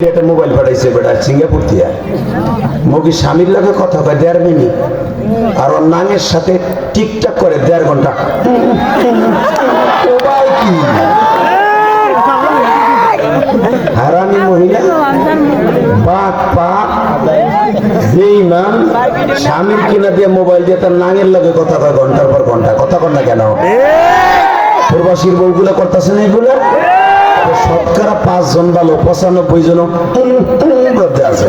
একটা মোবাইল পাঠাইছে বেটা সিঙ্গাপুর থেকে মগি স্বামীর লাগে কথা কয় 1.5 মিনিট আর ওর নাঙের সাথে টিকটাক করে 1.5 ঘন্টা কি হারামি মহিলা বাপ পাপ বেঈমান স্বামীর কিনা দিয়ে মোবাইল দিয়ে তার নাঙের লাগে কথা কয় ঘন্টার পর ঘন্টা কথা কন না কেন প্রবাসীর বউগুলো করতেছে না এগুলো শতকরা 5 জন ভালো 95 জন করতে আছে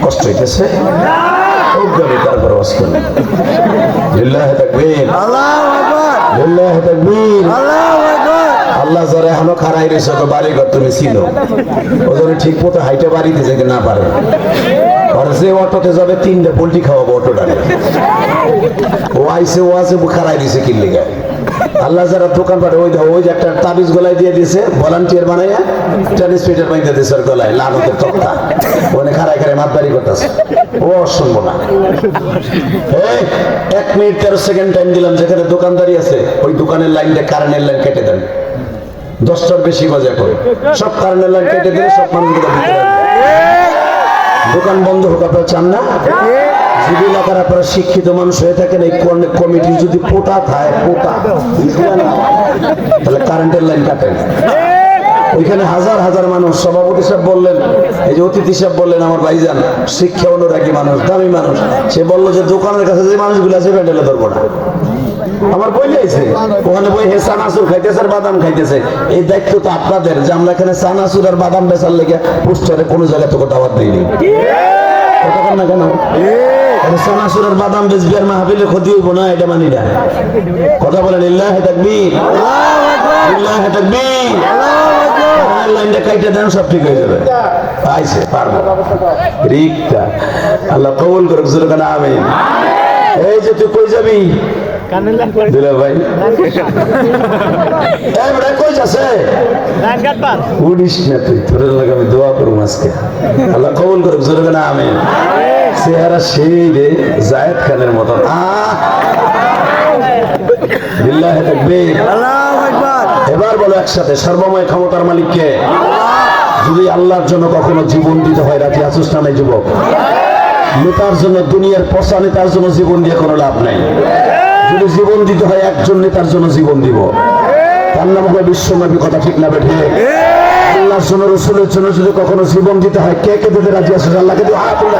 কষ্ট হইতেছে তারপর আল্লাহ যারা এখনো খারাই রয়েছে তো বাড়ি ঘর তুমি ছিল ও জন্য ঠিক মতো হাইটে বাড়িতে যেতে না পারে আর যে অটোতে যাবে 3টা পোল্ট্রি খাওয়াবো অটোটাকে ও আইসে ও আছে খারাই দিছে কিনলে গায়ে আল্লাহ যারা দোকান পাঠে ওই যে একটা তাবিজ গলায় দিয়ে দিয়েছে ভলান্টিয়ার বানাইয়া ট্রান্সমিটার বানিয়ে দিয়েছে গলায় লানতের তক্তা ওখানে খারাই খারাই মাতবাড়ি করতেছে ও শুনবো না 1 মিনিট 13 সেকেন্ড টাইম দিলাম যেখানে দোকানদারি আছে ওই দোকানের লাইনটা কারেন্টের লাইন কেটে দেন 10টার বেশি বাজে করে সব কারেন্টের লাইন কেটে দিলে সব মানুষগুলো দোকান বন্ধ হোক আপনারা চান না যদি এলাকার আপনারা শিক্ষিত মানুষ হয়ে থাকেন এই কমিটি যদি পোটা থাকে পোটা তাহলে কারেন্টের লাইন কাটেন ওইখানে হাজার হাজার মানুষ সভাপতি সাহেব বললেন এই যে অতিথি সাহেব বললেন আমার ভাইজান শিক্ষা অনুরাগী মানুষ দামি মানুষ সে বললো যে দোকানের কাছে যে মানুষগুলো আছে প্যান্ডেলে ধরবো না আমার বই যাইছে ওখানে বই হে চানাচুর খাইতেছে আর বাদাম খাইতেছে এই দায়িত্ব তো আপনাদের যে আমরা এখানে চানাচুর আর বাদাম বেচার লেগে পোস্টারে কোনো জায়গায় তোকে দাওয়াত দিইনি কথা না কেন চানাচুর আর বাদাম বেচবি আর মাহফিলে ক্ষতি হইব না এটা মানি না কথা বলেন লিল্লাহি তাকবীর লিল্লাহি তাকবীর লাইনটা কাইটা দেন সব ঠিক হয়ে যাবে আইছে পারবো রিক্তা আল্লাহ কবুল করুক জোরে কানা আমিন এই যে তুই কই যাবি দিলা ভাই এই বড় কই যাচ্ছে রানঘাট পার উড়িস না তুই তোর লাগি আমি দোয়া করব আজকে আল্লাহ কবুল করুক জোরে কানা আমিন চেহারা সেই রে জায়েদ খানের মত বিল্লাহি তাকবীর আল্লাহু আকবার এবার বলো একসাথে সর্বময় ক্ষমতার মালিক কে যদি আল্লাহর জন্য কখনো জীবন দিতে হয় রাজি আছিস না নাই যুবক নেতার জন্য দুনিয়ার পচা নেতার জন্য জীবন দিয়ে কোনো লাভ নাই যদি জীবন দিতে হয় একজন নেতার জন্য জীবন দিব তার নাম হলো বিশ্বনবী কথা ঠিক না বেঠে আল্লাহর জন্য রাসূলের জন্য যদি কখনো জীবন দিতে হয় কে কে দিতে রাজি আছিস আল্লাহকে হাত তুলে